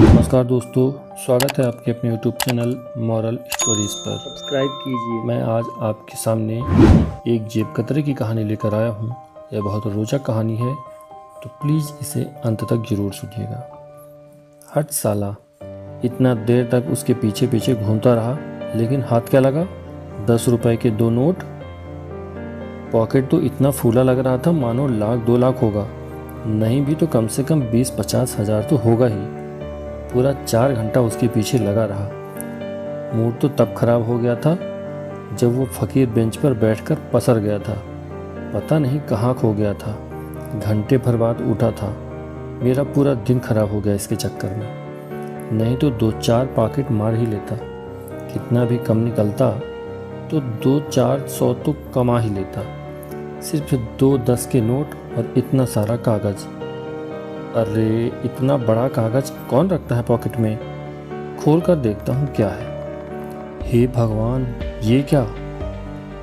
नमस्कार दोस्तों, स्वागत है आपके अपने YouTube चैनल मॉरल स्टोरीज़ पर। सब्सक्राइब कीजिए। मैं आज आपके सामने एक जेब कतरे की कहानी लेकर आया हूँ। यह बहुत रोचक कहानी है, तो प्लीज़ इसे अंत तक ज़रूर सुनिएगा। हट साला, इतना देर तक उसके पीछे पीछे घूमता रहा, लेकिन हाथ क्या लगा? 10 रुपए के 2 नोट। पॉकेट तो इतना फूला लग रहा था मानो 1,00,000 2 लाख होगा, नहीं भी तो कम से कम 20-50 हज़ार तो होगा ही। पूरा 4 घंटा उसके पीछे लगा रहा। मूड तो तब खराब हो गया था जब वो फकीर बेंच पर बैठकर पसर गया था। पता नहीं कहाँ खो गया था। घंटे भर बाद उठा था। मेरा पूरा दिन खराब हो गया इसके चक्कर में। नहीं तो 2-4 पॉकेट मार ही लेता। कितना भी कम निकलता तो 200-400 तो कमा ही लेता। सिर्फ 2 10 के नोट और इतना सारा कागज़। अरे इतना बड़ा कागज़ कौन रखता है पॉकेट में? खोल कर देखता हूँ क्या है। हे भगवान, ये क्या?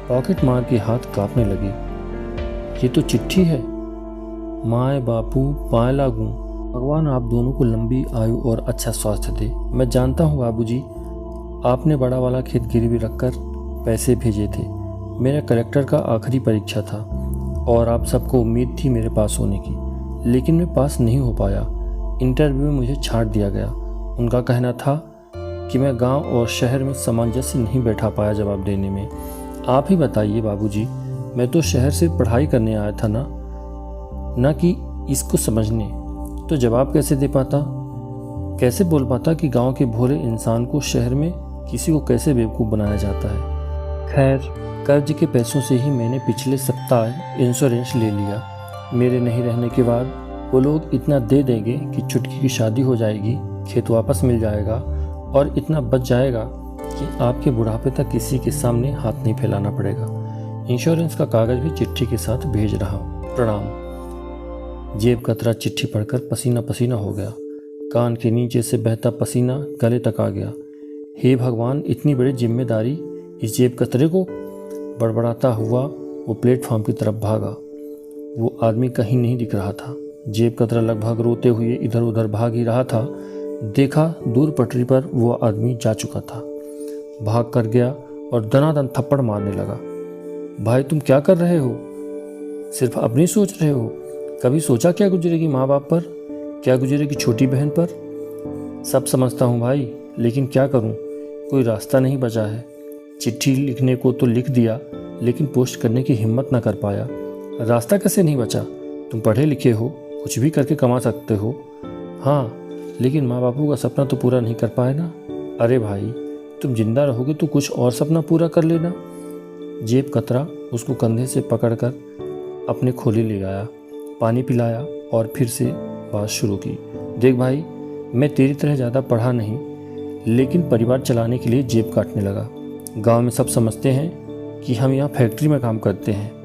पॉकेट मार के हाथ कांपने लगे। ये तो चिट्ठी है। माए बापू पाए लागूं। भगवान आप दोनों को लंबी आयु और अच्छा स्वास्थ्य दे। मैं जानता हूँ बाबूजी, आपने बड़ा वाला खेत गिरवी रखकर पैसे भेजे थे। मेरा कलेक्टर का आखिरी परीक्षा था और आप सबको उम्मीद थी मेरे पास होने की, लेकिन मैं पास नहीं हो पाया। इंटरव्यू में मुझे छांट दिया गया। उनका कहना था कि मैं गांव और शहर में सामंजस्य नहीं बैठा पाया जवाब देने में। आप ही बताइए बाबूजी, मैं तो शहर से पढ़ाई करने आया था ना कि इसको समझने। तो जवाब कैसे दे पाता? कैसे बोल पाता कि गांव के भोले इंसान को शहर में किसी को कैसे बेवकूफ़ बनाया जाता है। खैर, कर्ज के पैसों से ही मैंने पिछले सप्ताह इंश्योरेंस ले लिया। मेरे नहीं रहने के बाद वो लोग इतना दे देंगे कि छुटकी की शादी हो जाएगी, खेत वापस मिल जाएगा और इतना बच जाएगा कि आपके बुढ़ापे तक किसी के सामने हाथ नहीं फैलाना पड़ेगा। इंश्योरेंस का कागज़ भी चिट्ठी के साथ भेज रहा हूँ। प्रणाम। जेब कतरा चिट्ठी पढ़कर पसीना पसीना हो गया। कान के नीचे से बहता पसीना गले तक आ गया। हे भगवान, इतनी बड़ी जिम्मेदारी इस जेब कतरे को। बड़बड़ाता हुआ वो प्लेटफॉर्म की तरफ भागा। वो आदमी कहीं नहीं दिख रहा था। जेब कतरा लगभग रोते हुए इधर उधर भाग ही रहा था। देखा दूर पटरी पर वो आदमी जा चुका था। भाग कर गया और दनादन थप्पड़ मारने लगा। भाई तुम क्या कर रहे हो? सिर्फ अपनी सोच रहे हो? कभी सोचा क्या गुजरेगी माँ बाप पर, क्या गुजरेगी छोटी बहन पर? सब समझता हूँ भाई, लेकिन क्या करूँ, कोई रास्ता नहीं बचा है। चिट्ठी लिखने को तो लिख दिया, लेकिन पोस्ट करने की हिम्मत न कर पाया। रास्ता कैसे नहीं बचा? तुम पढ़े लिखे हो, कुछ भी करके कमा सकते हो। हाँ, लेकिन माँ बापू का सपना तो पूरा नहीं कर पाए ना। अरे भाई, तुम जिंदा रहोगे तो कुछ और सपना पूरा कर लेना। जेब कतरा उसको कंधे से पकड़कर अपने खोले ले आया, पानी पिलाया और फिर से बात शुरू की। देख भाई, मैं तेरी तरह ज़्यादा पढ़ा नहीं, लेकिन परिवार चलाने के लिए जेब काटने लगा। गांव में सब समझते हैं कि हम यहाँ फैक्ट्री में काम करते हैं।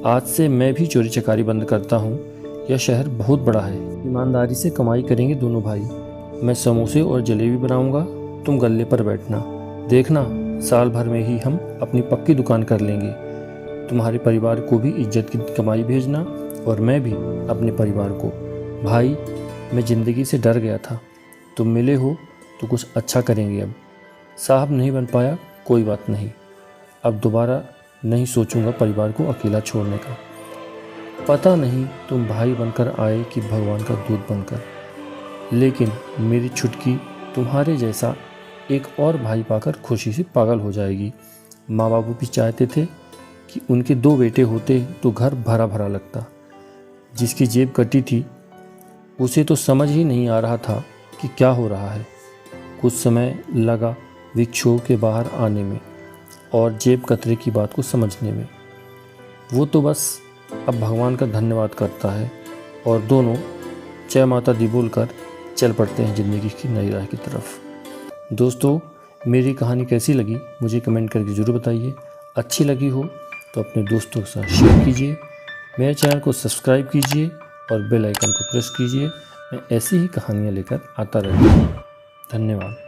आज से मैं भी चोरी चकारी बंद करता हूँ। यह शहर बहुत बड़ा है, ईमानदारी से कमाई करेंगे दोनों भाई। मैं समोसे और जलेबी बनाऊंगा, तुम गल्ले पर बैठना। देखना, साल भर में ही हम अपनी पक्की दुकान कर लेंगे। तुम्हारे परिवार को भी इज्जत की कमाई भेजना और मैं भी अपने परिवार को। भाई, मैं ज़िंदगी से डर गया था। तुम मिले हो तो कुछ अच्छा करेंगे। अब साहब नहीं बन पाया, कोई बात नहीं। अब दोबारा नहीं सोचूंगा परिवार को अकेला छोड़ने का। पता नहीं तुम भाई बनकर आए कि भगवान का दूत बनकर, लेकिन मेरी छुटकी तुम्हारे जैसा एक और भाई पाकर खुशी से पागल हो जाएगी। माँ बापू भी चाहते थे कि उनके 2 बेटे होते तो घर भरा भरा लगता। जिसकी जेब कटी थी उसे तो समझ ही नहीं आ रहा था कि क्या हो रहा है। कुछ समय लगा विक्षोभ के बाहर आने में और जेब कतरे की बात को समझने में। वो तो बस अब भगवान का धन्यवाद करता है और दोनों जय माता दी बोलकर चल पड़ते हैं ज़िंदगी की नई राह की तरफ। दोस्तों, मेरी कहानी कैसी लगी मुझे कमेंट करके ज़रूर बताइए। अच्छी लगी हो तो अपने दोस्तों के साथ शेयर कीजिए। मेरे चैनल को सब्सक्राइब कीजिए और बेल आइकन को प्रेस कीजिए। मैं ऐसी ही कहानियाँ लेकर आता रहता हूँ। धन्यवाद।